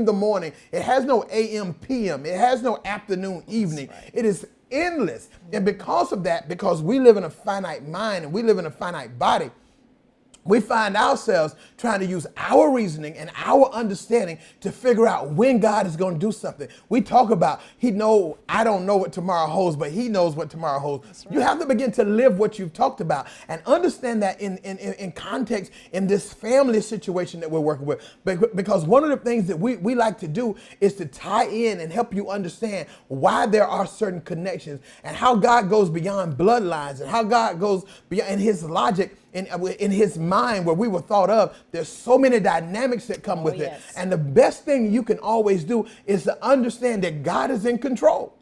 in the morning. It has no AM, PM. It has no afternoon, evening. Right. It is endless. And because of that, because we live in a finite mind and we live in a finite body, we find ourselves trying to use our reasoning and our understanding to figure out when God is going to do something. We talk about, I don't know what tomorrow holds, but he knows what tomorrow holds. Right. You have to begin to live what you've talked about and understand that in context in this family situation that we're working with. Because one of the things that we like to do is to tie in and help you understand why there are certain connections and how God goes beyond bloodlines and how God goes beyond his logic. In his mind where we were thought of, there's so many dynamics that come with it. And the best thing you can always do is to understand that God is in control.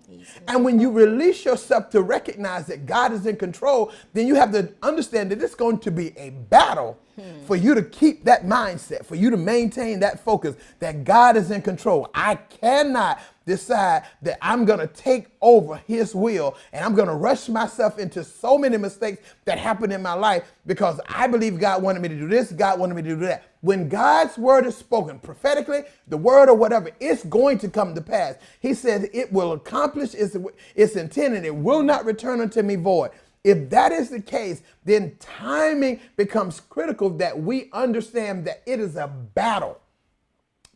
And when you release yourself to recognize that God is in control, then you have to understand that it's going to be a battle for you to keep that mindset, for you to maintain that focus that God is in control. I cannot decide that I'm going to take over his will and I'm going to rush myself into so many mistakes that happen in my life because I believe God wanted me to do this, God wanted me to do that. When God's word is spoken prophetically, the word or whatever, it's going to come to pass. He says it will accomplish its intent and it will not return unto me void. If that is the case, then timing becomes critical, that we understand that it is a battle.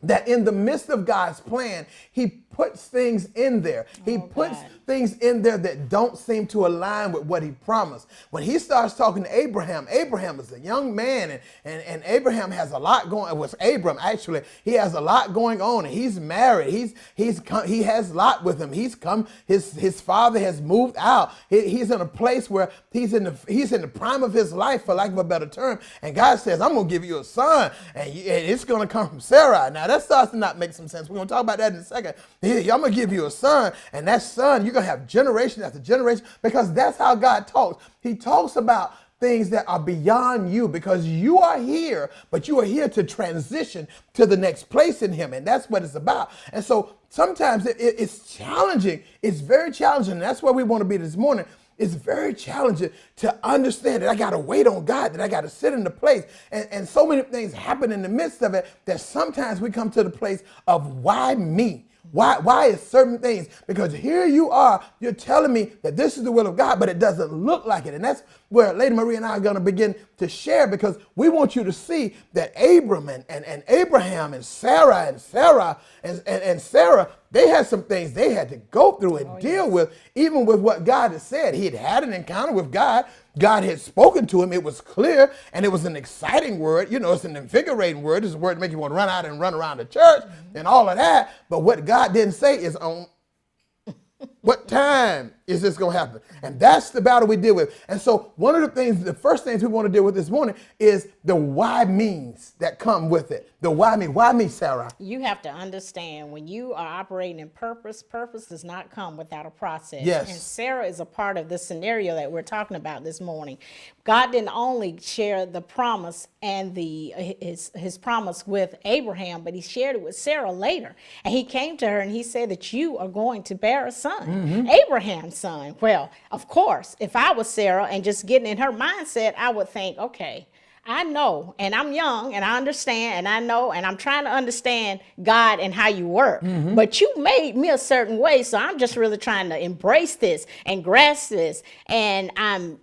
That in the midst of God's plan, he puts things in there. He puts things in there that don't seem to align with what he promised. When he starts talking to Abraham, Abraham is a young man, and Abraham has a lot going. It was Abram, actually. He has a lot going on, and he's married. He has Lot with him. He's come. His father has moved out. He's in a place where he's in the prime of his life, for lack of a better term. And God says, "I'm going to give you a son, and it's going to come from Sarah." Now that starts to not make some sense. We're going to talk about that in a second. I'm going to give you a son, and that son, you're going to have generation after generation, because that's how God talks. He talks about things that are beyond you, because you are here, but you are here to transition to the next place in him, and that's what it's about. And so sometimes it's challenging. It's very challenging, and that's where we want to be this morning. It's very challenging to understand that I got to wait on God, that I got to sit in the place. And so many things happen in the midst of it that sometimes we come to the place of why me? Why is certain things? Because here you are, you're telling me that this is the will of God, but it doesn't look like it. And that's where Lady Marie and I are going to begin to share, because we want you to see that Abram and Abraham and Sarah and Sarah, they had some things they had to go through and deal with, even with what God had said. He had an encounter with God. God had spoken to him. It was clear, and it was an exciting word. You know, it's an invigorating word. It's a word to make you want to run out and run around the church and all of that. But what God didn't say is on what time is this going to happen? And that's the battle we deal with. And so one of the first things we want to deal with this morning is the why means that come with it. The why me. Why me, Sarah? You have to understand, when you are operating in purpose does not come without a process. Yes. And Sarah is a part of the scenario that we're talking about this morning. God didn't only share the promise and his promise with Abraham, but he shared it with Sarah later. And he came to her and he said that you are going to bear a son, Abraham's son. Well, of course, if I was Sarah and just getting in her mindset, I would think, okay, I know, and I'm young, and I understand, and I know, and I'm trying to understand God and how you work. But you made me a certain way, so I'm just really trying to embrace this and grasp this. And I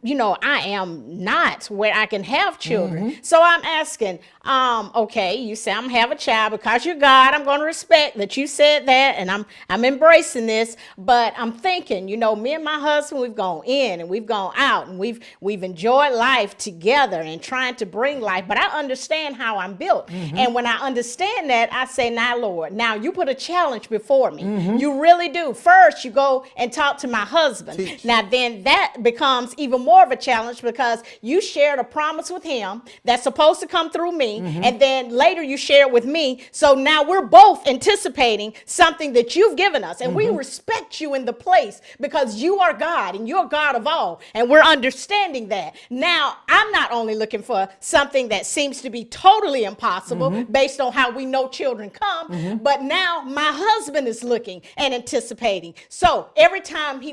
am not where I can have children. So I'm asking, okay, you say I'm have a child because you're God. I'm going to respect that you said that, and I'm embracing this. But I'm thinking, me and my husband, we've gone in and we've gone out, and we've enjoyed life together and trying to bring life, but I understand how I'm built. And when I understand that, I say, now, Lord, now you put a challenge before me. You really do. First, you go and talk to my husband. Teach. Now, then that becomes even more of a challenge, because you shared a promise with him that's supposed to come through me. And then later you share it with me. So now we're both anticipating something that you've given us. And we respect you in the place because you are God and you're God of all. And we're understanding that. Now, I'm not only looking for something that seems to be totally impossible based on how we know children come. But now my husband is looking and anticipating. So every time he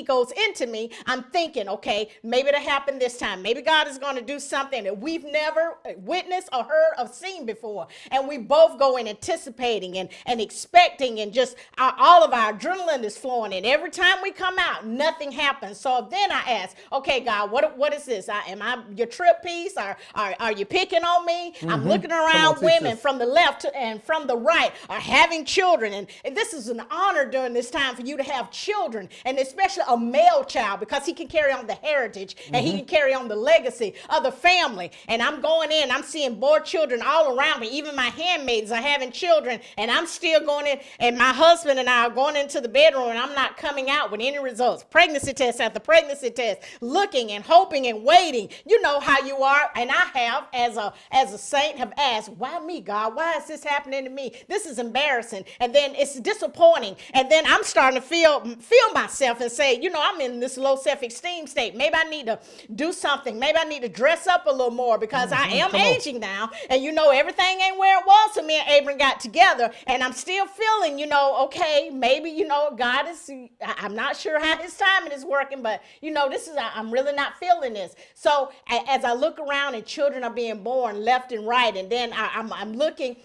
goes into me, I'm thinking, okay, maybe it'll happen this time. Maybe God is going to do something that we've never witnessed or heard or seen before. And we both go in anticipating and expecting, and just all of our adrenaline is flowing. And every time we come out, nothing happens. So then I ask, okay, God, what is this? Am I your trip piece? Are you picking on me? I'm looking around, women from the left and from the right are having children. And this is an honor during this time for you to have children, and especially a male child, because he can carry on the heritage and he can carry on the legacy of the family. And I'm going in, I'm seeing more children all around me. Even my handmaids are having children, and I'm still going in, and my husband and I are going into the bedroom, and I'm not coming out with any results. Pregnancy test after pregnancy test, looking and hoping and waiting. You know how you are, and I have, as a saint, have asked, why me, God? Why is this happening to me? This is embarrassing. And then it's disappointing. And then I'm starting to feel myself and say, I'm in this low self-esteem state. Maybe I need to do something. Maybe I need to dress up a little more, because I am aging now. And everything ain't where it was when me and Abram got together. And I'm still feeling, okay, maybe, God is, I'm not sure how his timing is working, but I'm really not feeling this. So as I look around and children are being born left and right, and then I'm looking,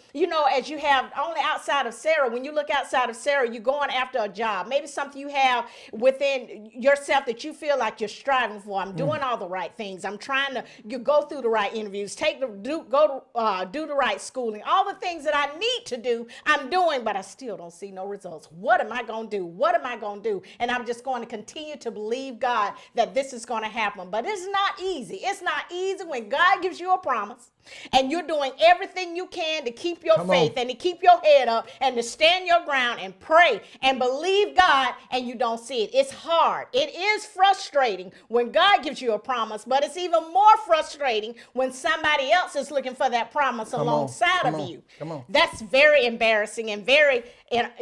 as you have only outside of Sarah, when you look outside of Sarah, you're going after a job, maybe something you have within yourself that you feel like you're striving for. I'm doing all the right things. I'm trying to go through the right interviews, do the right schooling, all the things that I need to do, I'm doing, but I still don't see no results. What am I going to do? What am I going to do? And I'm just going to continue to believe God that this is going to happen. But it's not easy. It's not easy when God gives you a promise and you're doing everything you can to keep your faith and to keep your head up and to stand your ground and pray and believe God, and you don't see it. It's hard. It is frustrating when God gives you a promise, but it's even more frustrating when somebody else is looking for that promise alongside of you. That's very embarrassing, and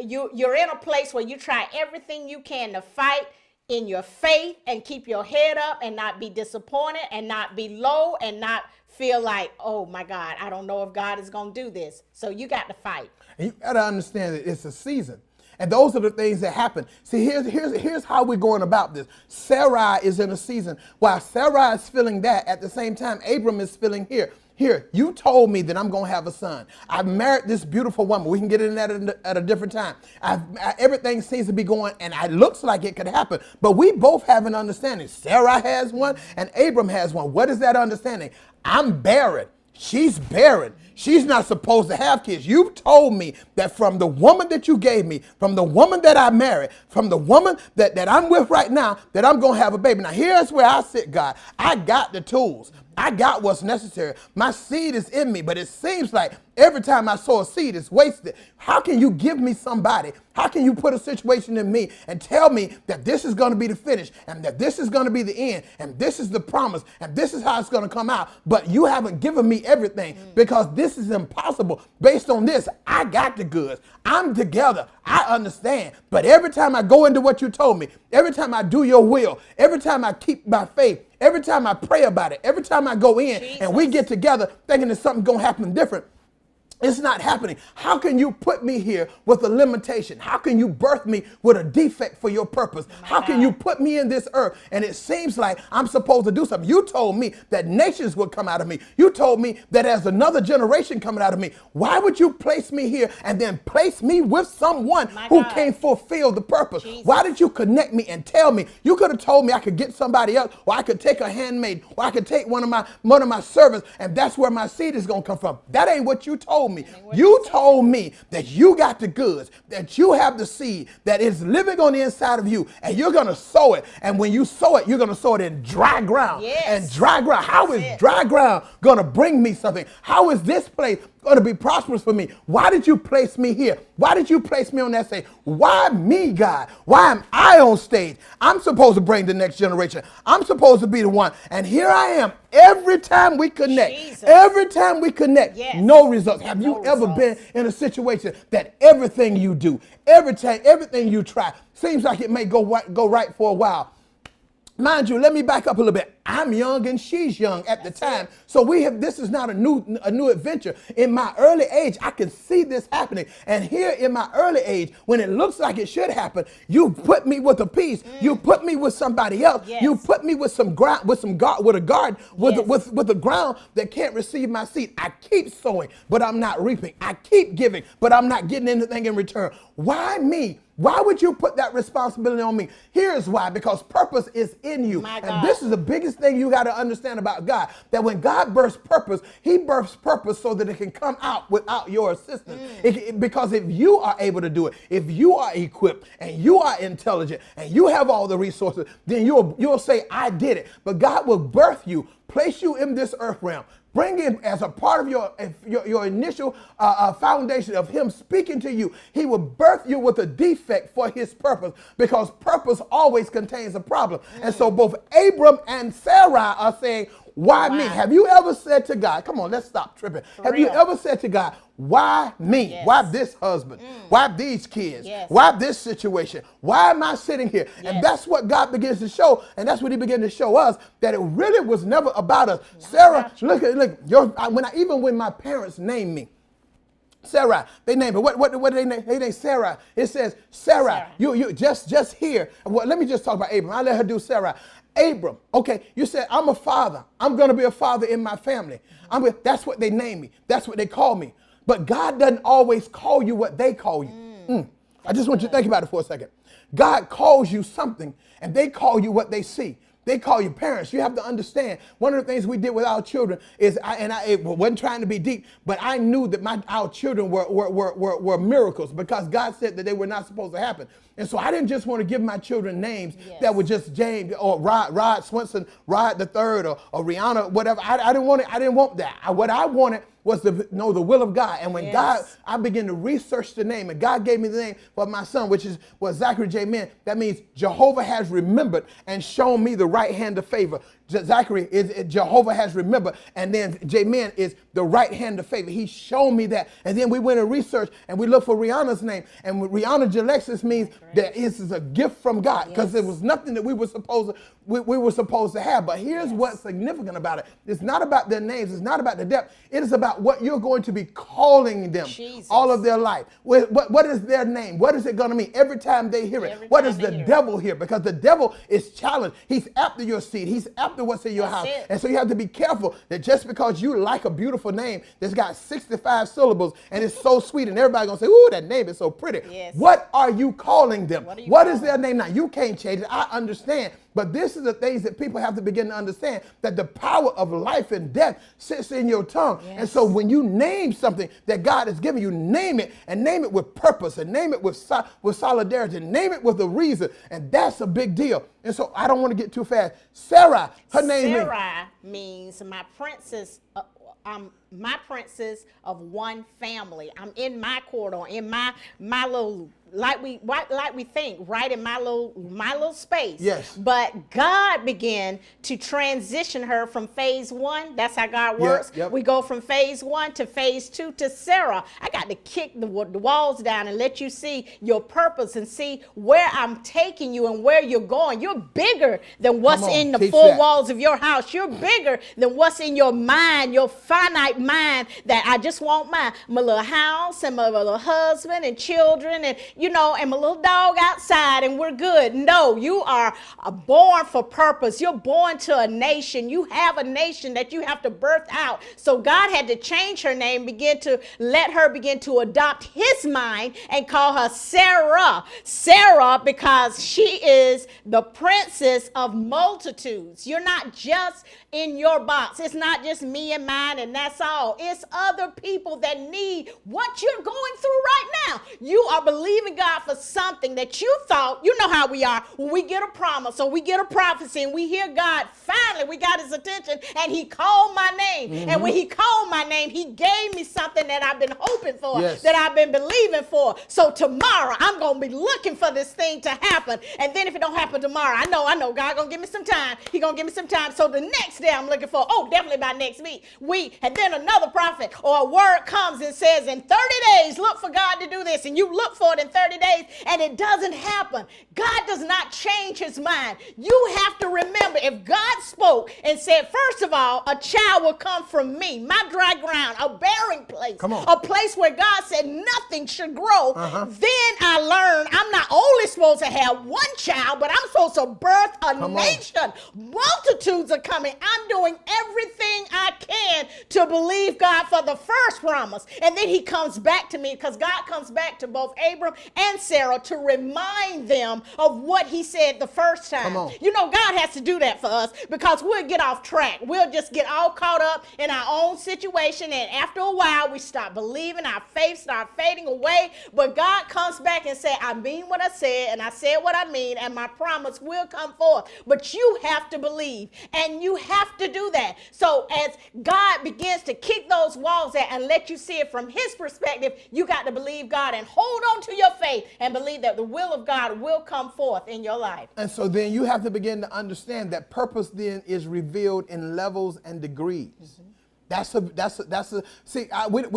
you're in a place where you try everything you can to fight in your faith and keep your head up and not be disappointed and not be low and not feel like, oh my God, I don't know if God is going to do this. So you got to fight. And you got to understand that it's a season. And those are the things that happen. See, here's how we're going about this. Sarai is in a season. While Sarai is feeling that, at the same time, Abram is feeling here. Here, you told me that I'm going to have a son. I've married this beautiful woman. We can get into that at a different time. Everything seems to be going, and it looks like it could happen. But we both have an understanding. Sarah has one, and Abram has one. What is that understanding? I'm barren. She's barren. She's not supposed to have kids. You told me that from the woman that you gave me, from the woman that I married, from the woman that I'm with right now, that I'm going to have a baby. Now, here's where I sit, God. I got the tools. I got what's necessary. My seed is in me, but it seems like every time I sow a seed, it's wasted. How can you give me somebody? How can you put a situation in me and tell me that this is going to be the finish, and that this is going to be the end, and this is the promise, and this is how it's going to come out, but you haven't given me everything, because this is impossible. Based on this, I got the goods. I'm together. I understand. But every time I go into what you told me, every time I do your will, every time I keep my faith, every time I pray about it, every time I go in and we get together thinking that something's going to happen different, it's not happening. How can you put me here with a limitation? How can you birth me with a defect for your purpose? How can you put me in this earth and it seems like I'm supposed to do something? You told me that nations would come out of me. You told me that there's another generation coming out of me. Why would you place me here and then place me with someone who can't fulfill the purpose? Why did you connect me and tell me? You could have told me I could get somebody else, or I could take a handmaid, or I could take one of my servants, and that's where my seed is going to come from. That ain't what you told me. You told me that you got the goods, that you have the seed that is living on the inside of you, and you're going to sow it. And when you sow it, you're going to sow it in dry ground. And dry ground, how is dry ground going to bring me something? How is this place going to be prosperous for me? Why did you place me here? Why did you place me on that stage? Why me, God? Why am I on stage? I'm supposed to bring the next generation. I'm supposed to be the one. And here I am. Every time we connect, no results. Have you ever been in a situation that everything you do, everything you try, seems like it may go right for a while? Mind you, let me back up a little bit. I'm young and she's young at the time. So this is not a new adventure. In my early age, I can see this happening. And here in my early age, when it looks like it should happen, you put me with a piece. You put me with somebody else. Yes. You put me with some ground, with a garden, with a ground that can't receive my seed. I keep sowing, but I'm not reaping. I keep giving, but I'm not getting anything in return. Why me? Why would you put that responsibility on me? Here's why, because purpose is in you. And this is the biggest thing you got to understand about God, that when God births purpose, he births purpose so that it can come out without your assistance. Because if you are able to do it, if you are equipped and you are intelligent and you have all the resources, then you'll say, I did it. But God will birth you, place you in this earth realm, bring him as a part of your initial foundation of him speaking to you. He will birth you with a defect for his purpose, because purpose always contains a problem. And so both Abram and Sarai are saying, why me? Have you ever said to God, come on, let's stop tripping. Have you ever said to God, why me? Yes. Why this husband? Why these kids? Why this situation? Why am I sitting here? And that's what God begins to show. And that's what he began to show us, that it really was never about us. Sarah, look, when my parents named me, Sarah, they named it. What do they name? They named Sarah. It says, Sarah. You just here. Well, let me just talk about Abram. I'll let her do Sarah. Abram, okay, you said, I'm a father. I'm going to be a father in my family. That's what they named me. That's what they call me. But God doesn't always call you what they call you. I just want you to think about it for a second. God calls you something, and they call you what they see. They call you parents. You have to understand, one of the things we did with our children is, it wasn't trying to be deep, but I knew that our children were miracles, because God said that they were not supposed to happen. And so I didn't just want to give my children names that were just James or Rod Swinson, Rod the Third, or Rihanna, whatever. I didn't want it. I didn't want that. What I wanted was to know the will of God. And when I began to research the name, and God gave me the name for my son, which was Zachary J. Min. That means Jehovah has remembered and shown me the right hand of favor. Zachary is Jehovah has remembered, and then J. Min is the right hand of favor. He showed me that. And then we went and researched, and we looked for Rihanna's name. And Rihanna Jalexis means that this is a gift from God, because it was nothing that we were supposed to have. But here's what's significant about it. It's not about their names. It's not about the depth. It is about what you're going to be calling them all of their life. What is their name? What is it going to mean every time they hear it? What does the devil hear? Because the devil is challenged. He's after your seed. He's after what's in your house. And so you have to be careful that just because you like a beautiful name that's got 65 syllables and it's so sweet, and everybody's going to say, ooh, that name is so pretty. What are you calling them? What is their name? Now, you can't change it. I understand. But this is the things that people have to begin to understand, that the power of life and death sits in your tongue. And so when you name something that God has given you, name it, and name it with purpose, and name it with solidarity, and name it with a reason. And that's a big deal. And so I don't want to get too fast. Sarah, her name means my princess. My princess of one family. I'm in my corridor, in my little, like we think, right in my little space. Yes. But God began to transition her from phase 1. That's how God works. We go from phase 1 to phase 2 to Sarah. I got to kick the walls down and let you see your purpose and see where I'm taking you and where you're going. You're bigger than what's in the four walls of your house. You're bigger than what's in your mind, your finite mind, that I just want my little house and my little husband and children and and my little dog outside and we're good. No, you are born for purpose. You're born to a nation. You have a nation that you have to birth out. So God had to change her name, let her begin to adopt his mind and call her Sarah. Sarah, because she is the princess of multitudes. You're not just in your box. It's not just me and mine and that's all. It's other people that need what you're going through right now. You are believing God for something that you thought, you know how we are, when we get a promise or we get a prophecy and we hear God, finally we got his attention and he called my name. And when he called my name, he gave me something that I've been hoping for, that I've been believing for. So tomorrow I'm going to be looking for this thing to happen. And then if it don't happen tomorrow, I know God going to give me some time. He going to give me some time. So the next day I'm looking for, definitely by next week. And then another prophet or a word comes and says, in 30 days, look for God to do this. And you look for it in 30 30 days and it doesn't happen, God does not change his mind. You have to remember, if God spoke and said, first of all, a child will come from me, my dry ground, a bearing place, a place where God said nothing should grow, then I learned I'm not only supposed to have one child, but I'm supposed to birth a nation. Multitudes are coming. I'm doing everything I can to believe God for the first promise. And then he comes back to me, because God comes back to both Abram and Sarah to remind them of what he said the first time. You know, God has to do that for us, because we'll get off track. We'll just get all caught up in our own situation, and after a while we start believing, our faith start fading away. But God comes back and say, I mean what I said, and I said what I mean, and my promise will come forth. But you have to believe, and you have to do that. So as God begins to kick those walls out and let you see it from his perspective, you got to believe God and hold on to your faith and believe that the will of God will come forth in your life. And so then you have to begin to understand that purpose then is revealed in levels and degrees. We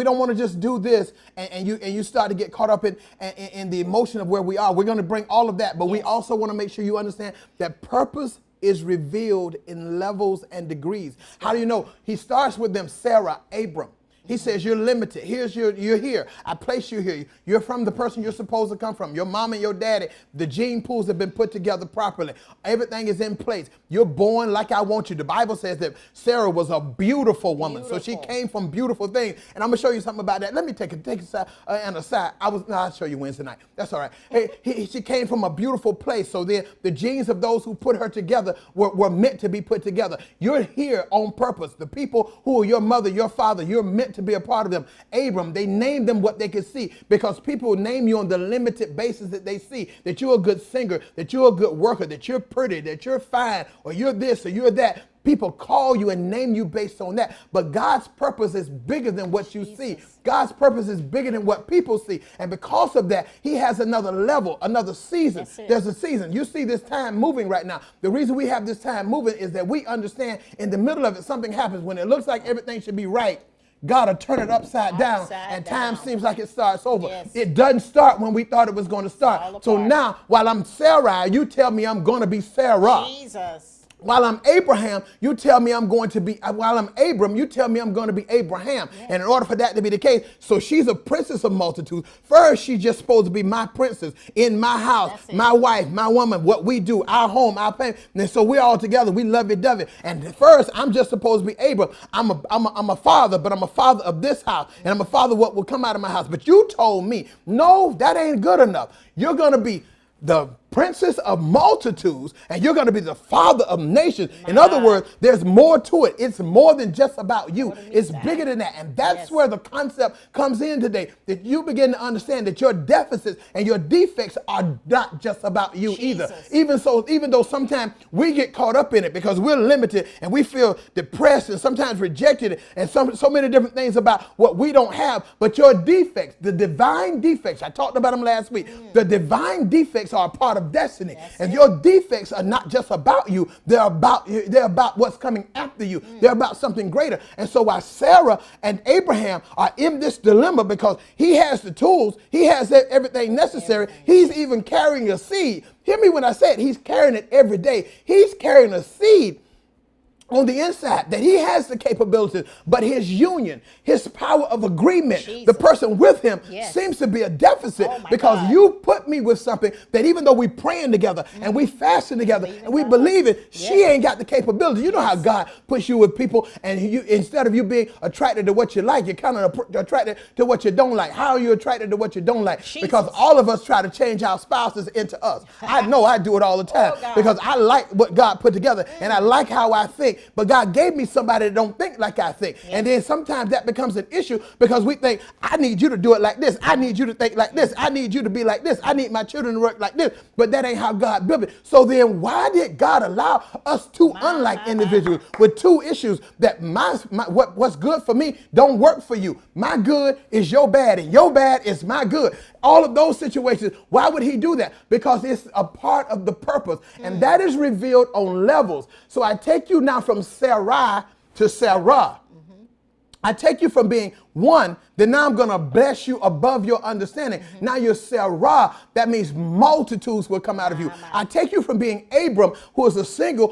don't want to just do this and you start to get caught up in the emotion of where we are. We're going to bring all of that, but we also want to make sure you understand that purpose is revealed in levels and degrees. How do you know? He starts with them, Sarah, Abram. He says, you're limited. You're here. I place you here. You're from the person you're supposed to come from. Your mom and your daddy, the gene pools have been put together properly. Everything is in place. You're born like I want you. The Bible says that Sarah was a beautiful woman. So she came from beautiful things. And I'm going to show you something about that. Let me take a side, an aside. I'll show you Wednesday night. That's all right. She came from a beautiful place. So then the genes of those who put her together were meant to be put together. You're here on purpose. The people who are your mother, your father, you're meant to be a part of them. Abram, they named them what they could see, because people name you on the limited basis that they see, that you're a good singer, that you're a good worker, that you're pretty, that you're fine, or you're this or you're that. People call you and name you based on that. But God's purpose is bigger than what you see. God's purpose is bigger than what people see. And because of that, he has another level, another season. There's a season. You see this time moving right now. The reason we have this time moving is that we understand in the middle of it, something happens. When it looks like everything should be right, God will turn it upside down, and time seems like it starts over. It doesn't start when we thought it was going to start. So now, while I'm Sarai, you tell me I'm going to be Sarah. Jesus. While I'm Abraham, you tell me I'm going to be, while I'm Abram, you tell me I'm going to be Abraham. And in order for that to be the case, so she's a princess of multitudes. First, she's just supposed to be my princess in my house, my wife, my woman, what we do, our home, our family. And so we're all together. We lovey-dovey. And first, I'm just supposed to be Abram. I'm a father, but I'm a father of this house. And I'm a father of what will come out of my house. But you told me, no, that ain't good enough. You're going to be the princess of multitudes, and you're going to be the father of nations. In other words, there's more to it. It's more than just about you. It's bigger than that. And that's where the concept comes in today, that you begin to understand that your deficits and your defects are not just about you either. Even though sometimes we get caught up in it because we're limited and we feel depressed and sometimes rejected and so many different things about what we don't have. But your defects, the divine defects, I talked about them last week. The divine defects are a part of destiny. And your defects are not just about you. They're about what's coming after you. They're about something greater. And so while Sarah and Abraham are in this dilemma, because he has the tools, he has everything necessary. He's even carrying a seed. Hear me when I say it. He's carrying it every day. He's carrying a seed on the inside that he has the capabilities, but his union, his power of agreement, the person with him seems to be a deficit, because you put me with something that even though we praying together and we fasting together and we believe it, she ain't got the capability. You know how God puts you with people, and you, instead of you being attracted to what you like, you're kind of attracted to what you don't like. How are you attracted to what you don't like? Because all of us try to change our spouses into us. I know I do it all the time because I like what God put together and I like how I think. But God gave me somebody that don't think like I think. And then sometimes that becomes an issue because we think, I need you to do it like this. I need you to think like this. I need you to be like this. I need my children to work like this. But that ain't how God built it. So then why did God allow us two unlike individuals with two issues that what's good for me don't work for you? My good is your bad and your bad is my good. All of those situations, why would he do that? Because it's a part of the purpose. And that is revealed on levels. So I take you now from Sarai to Sarah. I take you from being One, then now I'm going to bless you above your understanding. Now you're Sarah. That means multitudes will come out of you. I take you from being Abram, who is a single,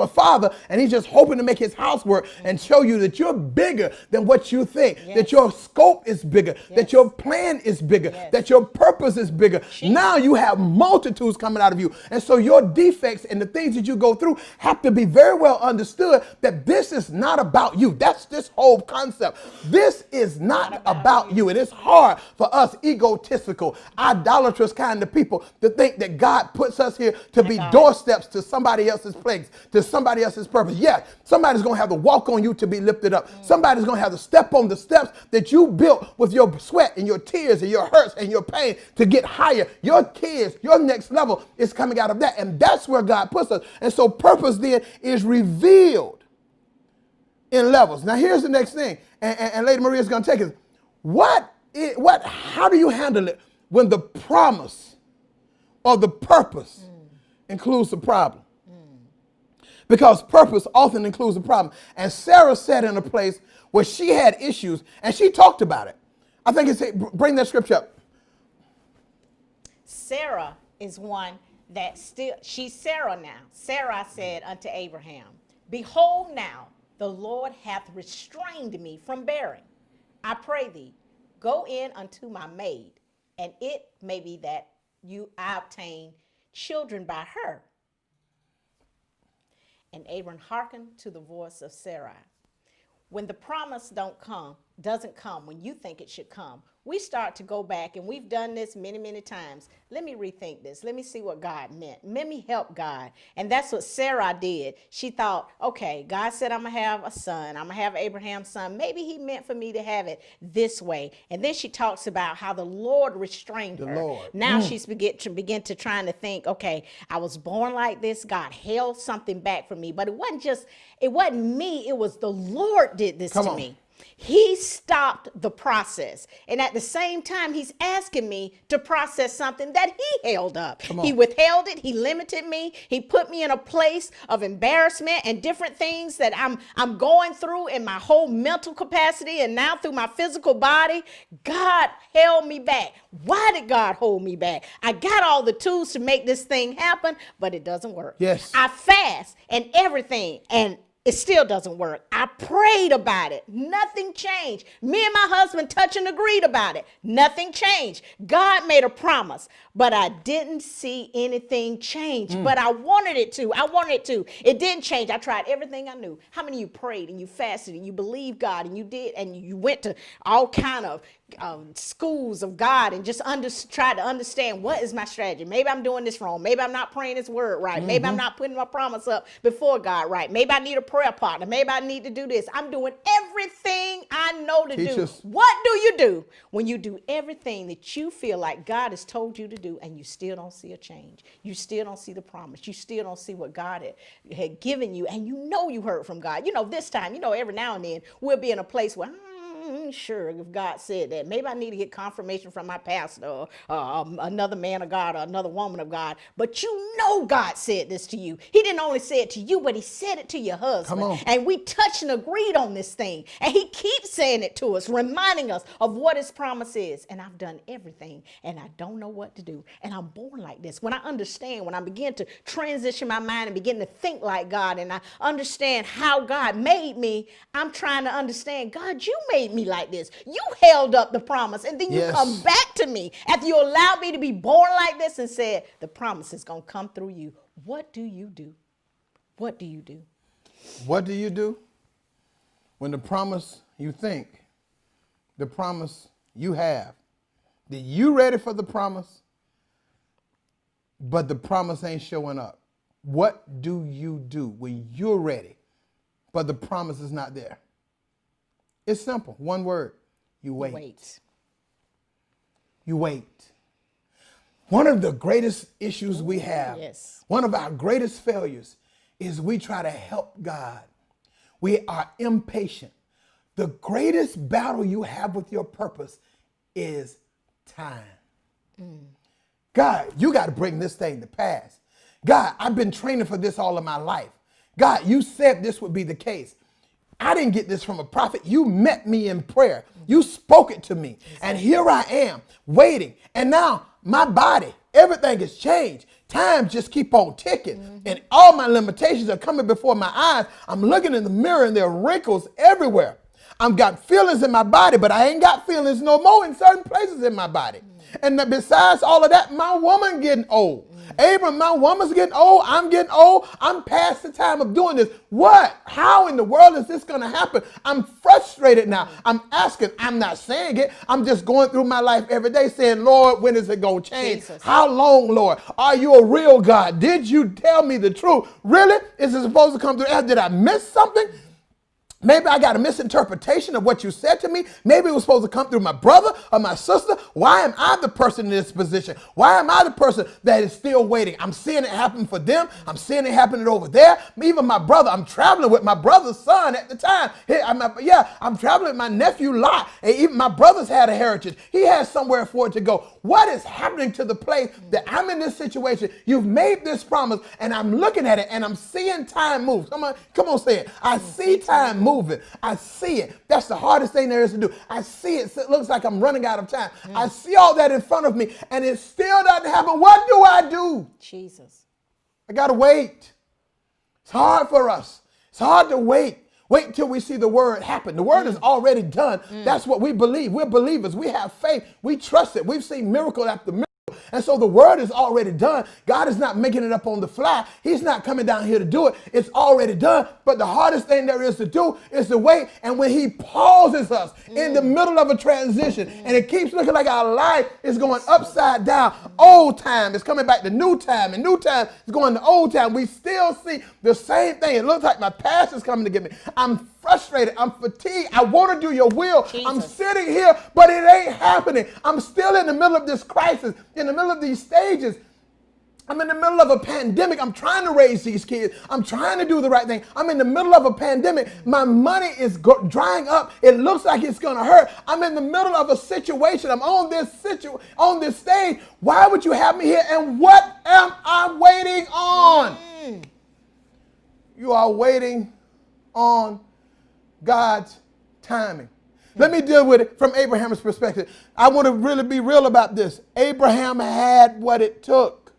father, and he's just hoping to make his house work, and show you that you're bigger than what you think, that your scope is bigger, that your plan is bigger, that your purpose is bigger. Now you have multitudes coming out of you. And so your defects and the things that you go through have to be very well understood, that this is not about you. That's this whole concept. This is not about you. It is hard for us egotistical, idolatrous kind of people to think that God puts us here to be doorsteps to somebody else's place, to somebody else's purpose. Yeah, somebody's going to have to walk on you to be lifted up. Somebody's going to have to step on the steps that you built with your sweat and your tears and your hurts and your pain to get higher. Your kids, your next level is coming out of that. And that's where God puts us. And so purpose then is revealed in levels. Now here's the next thing, and Lady Maria is going to take us. How do you handle it when the promise or the purpose includes the problem? Because purpose often includes the problem. And Sarah sat in a place where she had issues, and she talked about it. I think it's, bring that scripture up. Sarah is one that she's Sarah now. Sarah said unto Abraham, behold now, the Lord hath restrained me from bearing. I pray thee, go in unto my maid, and it may be that I obtain children by her. And Abram hearkened to the voice of Sarai. When the promise doesn't come when you think it should come, we start to go back, and we've done this many, many times. Let me rethink this. Let me see what God meant. Let me help God. And that's what Sarah did. She thought, okay, God said I'm going to have a son. I'm going to have Abraham's son. Maybe he meant for me to have it this way. And then she talks about how the Lord restrained her. Now she's begin to trying to think, okay, I was born like this. God held something back from me. But it wasn't me. It was the Lord did this to me. He stopped the process. And at the same time, he's asking me to process something that he held up. He withheld it. He limited me. He put me in a place of embarrassment and different things that I'm going through in my whole mental capacity and now through my physical body. God held me back. Why did God hold me back? I got all the tools to make this thing happen, but it doesn't work. Yes. I fast and everything, and it still doesn't work. I prayed about it. Nothing changed. Me and my husband touched and agreed about it. Nothing changed. God made a promise, but I didn't see anything change. But I wanted it to. It didn't change. I tried everything I knew. How many of you prayed and you fasted and you believed God and you did and you went to all kind of schools of God and just tried to understand what is my strategy? Maybe I'm doing this wrong. Maybe I'm not praying his word right. Maybe I'm not putting my promise up before God right. Maybe I need a prayer partner. Maybe I need to do this. I'm doing everything I know to do. What do you do when you do everything that you feel like God has told you to do and you still don't see a change? You still don't see the promise. You still don't see what God had given you, and you know you heard from God. This time, every now and then we'll be in a place where sure, if God said that, maybe I need to get confirmation from my pastor or another man of God or another woman of God. But God said this to you. He didn't only say it to you, but he said it to your husband. And we touched and agreed on this thing. And he keeps saying it to us, reminding us of what his promise is. And I've done everything, and I don't know what to do. And I'm born like this. When I begin to transition my mind and begin to think like God, and I understand how God made me, I'm trying to understand, God, you made me like this. You held up the promise, and then you come back to me after you allowed me to be born like this and said, the promise is going to come through you. What do you do? What do you do? What do you do when the promise you think, the promise you have, that you ready for the promise, but the promise ain't showing up? What do you do when you're ready, but the promise is not there? It's simple. One word. You wait. You wait. One of the greatest issues we have, one of our greatest failures, is we try to help God. We are impatient. The greatest battle you have with your purpose is time. God, you got to bring this thing to pass. God, I've been training for this all of my life. God, you said this would be the case. I didn't get this from a prophet. You met me in prayer. You spoke it to me. And here I am waiting. And now my body, everything has changed. Time just keep on ticking. And all my limitations are coming before my eyes. I'm looking in the mirror and there are wrinkles everywhere. I've got feelings in my body, but I ain't got feelings no more in certain places in my body. And besides all of that, my woman getting old. Abram, my woman's getting old. I'm getting old. I'm past the time of doing this. What? How in the world is this going to happen? I'm frustrated now. I'm asking. I'm not saying it. I'm just going through my life every day saying, Lord, when is it going to change? Jesus. How long, Lord? Are you a real God? Did you tell me the truth? Really? Is it supposed to come through? Did I miss something? Maybe I got a misinterpretation of what you said to me. Maybe it was supposed to come through my brother or my sister. Why am I the person in this position? Why am I the person that is still waiting? I'm seeing it happen for them. I'm seeing it happening over there. Even my brother, I'm traveling with my brother's son at the time. I'm traveling with my nephew Lot. And even my brother's had a heritage. He has somewhere for it to go. What is happening to the place that I'm in this situation? You've made this promise and I'm looking at it and I'm seeing time move. Come on, say it. I see time moving. I see it. That's the hardest thing there is to do. I see it. So it looks like I'm running out of time. I see all that in front of me and it still doesn't happen. What do I do? Jesus. I got to wait. It's hard for us. It's hard to wait. Wait until we see the word happen. The word is already done. That's what we believe. We're believers. We have faith. We trust it. We've seen miracle after miracle. And so the word is already done. God is not making it up on the fly. He's not coming down here to do it. It's already done. But the hardest thing there is to do is to wait. And when he pauses us in the middle of a transition and it keeps looking like our life is going upside down, old time is coming back to new time and new time is going to old time, we still see the same thing. It looks like my past is coming to get me. I'm frustrated. I'm fatigued. I want to do your will. Jesus. I'm sitting here, but it ain't happening. I'm still in the middle of this crisis, in the middle of these stages. I'm in the middle of a pandemic. I'm trying to raise these kids. I'm trying to do the right thing. I'm in the middle of a pandemic. My money is drying up. It looks like it's going to hurt. I'm in the middle of a situation. I'm on this stage. Why would you have me here? And what am I waiting on? You are waiting on God's timing. Let me deal with it from Abraham's perspective. I want to really be real about this. Abraham had what it took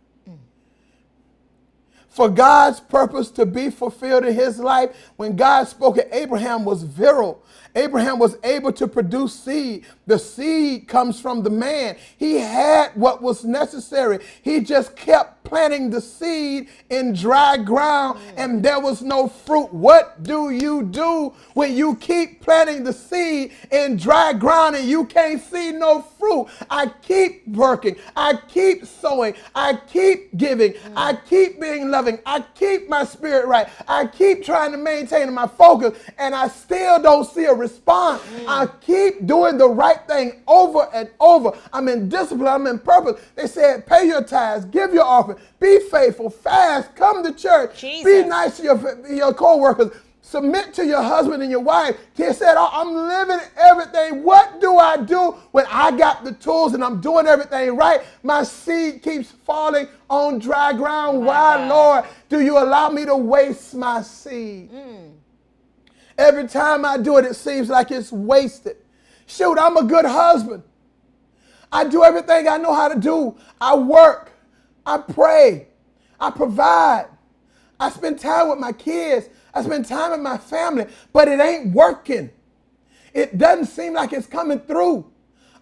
for God's purpose to be fulfilled in his life. When God spoke it, Abraham was virile. Abraham was able to produce seed. The seed comes from the man. He had what was necessary. He just kept planting the seed in dry ground and there was no fruit. What do you do when you keep planting the seed in dry ground and you can't see no fruit? I keep working. I keep sowing. I keep giving. I keep being loving. I keep my spirit right. I keep trying to maintain my focus and I still don't see a response. I keep doing the right thing over and over. I'm in discipline. I'm in purpose. They said, pay your tithes, give your offering, be faithful, fast, come to church, Jesus. Be nice to your co-workers, submit to your husband and your wife. They said, I'm living everything. What do I do when I got the tools and I'm doing everything right? My seed keeps falling on dry ground. Why, Lord, do you allow me to waste my seed? Every time I do it, it seems like it's wasted. Shoot, I'm a good husband. I do everything I know how to do. I work. I pray. I provide. I spend time with my kids. I spend time with my family, but it ain't working. It doesn't seem like it's coming through.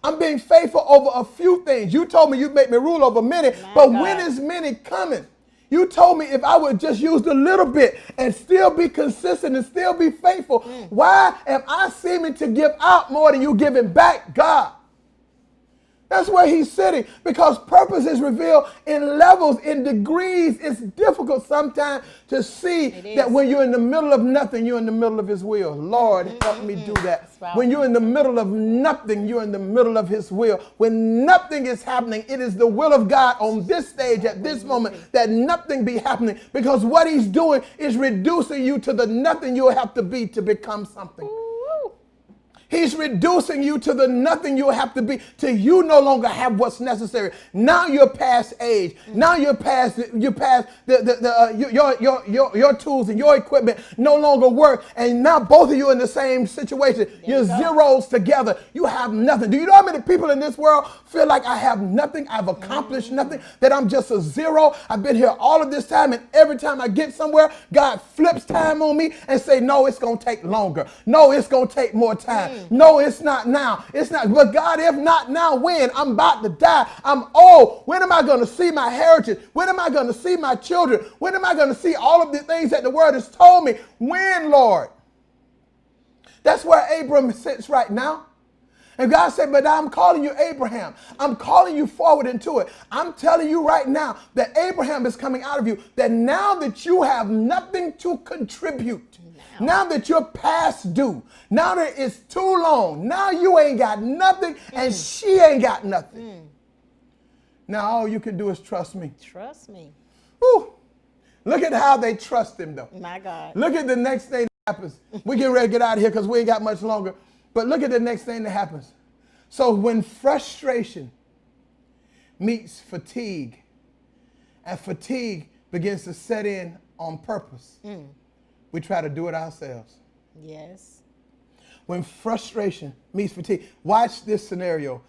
I'm being faithful over a few things. You told me you'd make me rule over many, but when is many coming? You told me if I would just use a little bit and still be consistent and still be faithful, why am I seeming to give out more than you giving back, God? That's where he's sitting, because purpose is revealed in levels, in degrees. It's difficult sometimes to see that when you're in the middle of nothing, you're in the middle of his will. Lord, help me do that. When you're in the middle of nothing, you're in the middle of his will. When nothing is happening, it is the will of God on this stage at this moment that nothing be happening, because what he's doing is reducing you to the nothing you'll have to be to become something. He's reducing you to the nothing you have to be, till you no longer have what's necessary. Now you're past age. Now you're past your tools and your equipment no longer work. And now both of you in the same situation. You're zeros together. You have nothing. Do you know how many people in this world feel like I have nothing? I've accomplished nothing. That I'm just a zero. I've been here all of this time, and every time I get somewhere, God flips time on me and say, no, it's going to take longer. No, it's going to take more time. No, it's not now. It's not. But God, if not now, when? I'm about to die. I'm old. When am I going to see my heritage? When am I going to see my children? When am I going to see all of the things that the word has told me? When, Lord? That's where Abram sits right now. And God said, but I'm calling you Abraham. I'm calling you forward into it. I'm telling you right now that Abraham is coming out of you. That now that you have nothing to contribute, now that you're past due, now that it's too long, now you ain't got nothing and she ain't got nothing. Now all you can do is trust me. Trust me. Whew. Look at how they trust him though. My God. Look at the next thing that happens. We're getting ready to get out of here because we ain't got much longer. But look at the next thing that happens. So when frustration meets fatigue, and fatigue begins to set in on purpose, we try to do it ourselves. Yes. When frustration meets fatigue, watch this scenario.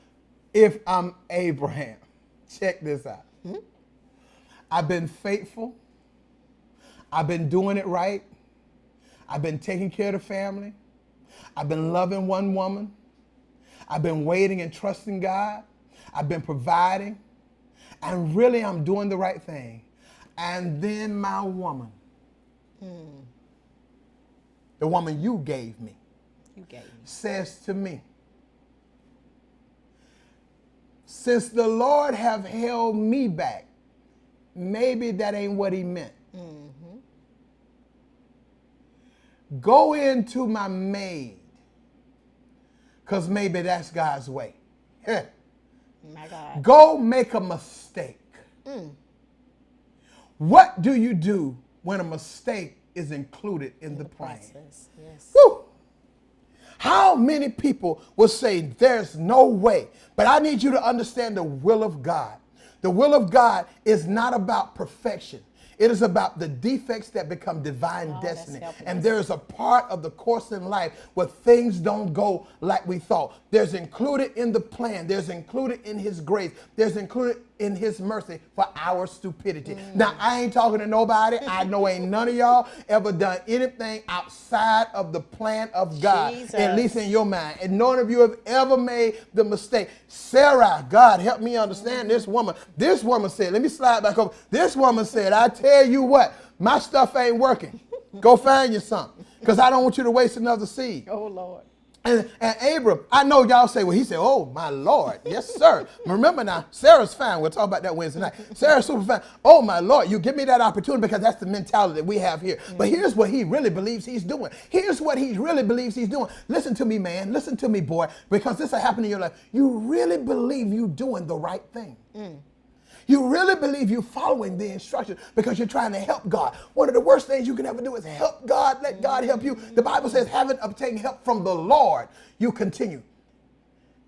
If I'm Abraham, check this out. I've been faithful. I've been doing it right. I've been taking care of the family. I've been loving one woman. I've been waiting and trusting God. I've been providing. And really, I'm doing the right thing. And then my woman, the woman you gave me, says to me, since the Lord have held me back, maybe that ain't what he meant. Go into my maid, because maybe that's God's way. My God. Go make a mistake. What do you do when a mistake is included in the plan? Process. Yes. Woo! How many people will say there's no way? But I need you to understand the will of God. The will of God is not about perfection. It is about the defects that become divine destiny. And there is a part of the course in life where things don't go like we thought. There's included in the plan. There's included in his grace. There's included in his mercy for our stupidity. Now, I ain't talking to nobody. I know ain't none of y'all ever done anything outside of the plan of God, at least in your mind. And none of you have ever made the mistake. Sarah, God, help me understand this woman. This woman said, let me slide back over. This woman said, I tell you what, my stuff ain't working. Go find you something, because I don't want you to waste another seed. Oh, Lord. And Abram, I know y'all say, well, he said, oh, my Lord. Yes, sir. Remember now, Sarah's fine. We'll talk about that Wednesday night. Sarah's super fine. Oh, my Lord, you give me that opportunity, because that's the mentality that we have here. But here's what he really believes he's doing. Here's what he really believes he's doing. Listen to me, man. Listen to me, boy, because this will happen in your life. You really believe you're doing the right thing. You really believe you're following the instructions because you're trying to help God. One of the worst things you can ever do is help God, let God help you. The Bible says, having obtained help from the Lord, you continue.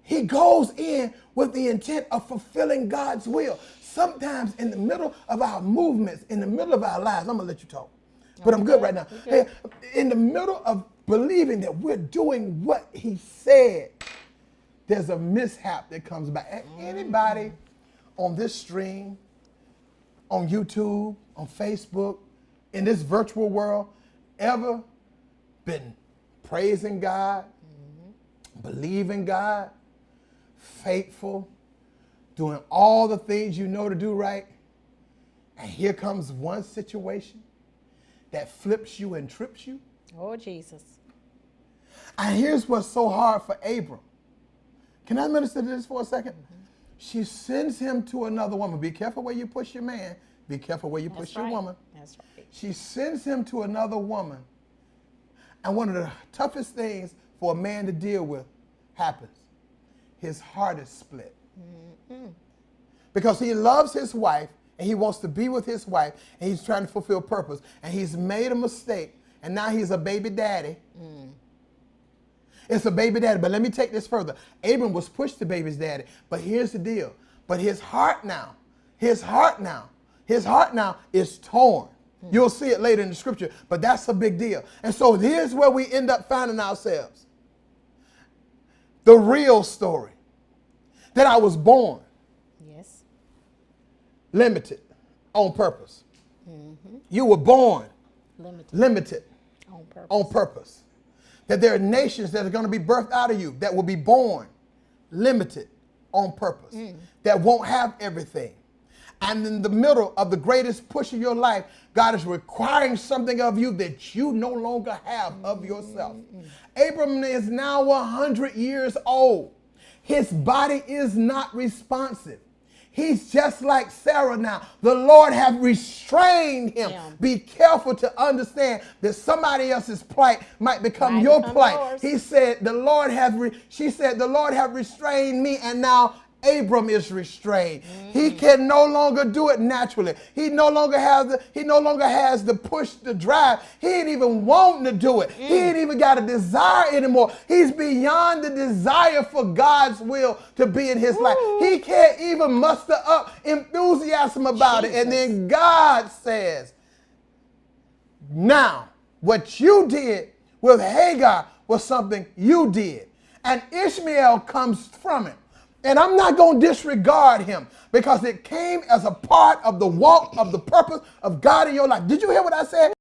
He goes in with the intent of fulfilling God's will. Sometimes in the middle of our movements, in the middle of our lives, I'm going to let you talk, but I'm good right now. Hey, in the middle of believing that we're doing what he said, there's a mishap that comes back. Anybody on this stream, on YouTube, on Facebook, in this virtual world, ever been praising God, believing God, faithful, doing all the things you know to do right, and here comes one situation that flips you and trips you? Oh, Jesus. And here's what's so hard for Abram. Can I minister to this for a second? She sends him to another woman. Be careful where you push your man. Be careful where you push your woman. That's right. She sends him to another woman. And one of the toughest things for a man to deal with happens. His heart is split. Because he loves his wife, and he wants to be with his wife, and he's trying to fulfill purpose. And he's made a mistake, and now he's a baby daddy. It's a baby daddy. But let me take this further. Abram was pushed to baby's daddy. But here's the deal. But his heart now is torn. You'll see it later in the scripture, but that's a big deal. And so here's where we end up finding ourselves. The real story. That I was born. Yes. Limited on purpose. You were born limited on purpose. That there are nations that are going to be birthed out of you that will be born limited on purpose. That won't have everything. And in the middle of the greatest push of your life, God is requiring something of you that you no longer have of yourself. Abram is now 100 years old. His body is not responsive. He's just like Sarah now. The Lord have restrained him. Yeah. Be careful to understand that somebody else's plight might become your plight. Yours. He said, she said, the Lord have restrained me, and now Abram is restrained. He can no longer do it naturally. He no longer has the push, the drive. He ain't even wanting to do it. He ain't even got a desire anymore. He's beyond the desire for God's will to be in his life. He can't even muster up enthusiasm about it. And then God says, now what you did with Hagar was something you did. And Ishmael comes from it. And I'm not going to disregard him because it came as a part of the walk of the purpose of God in your life. Did you hear what I said?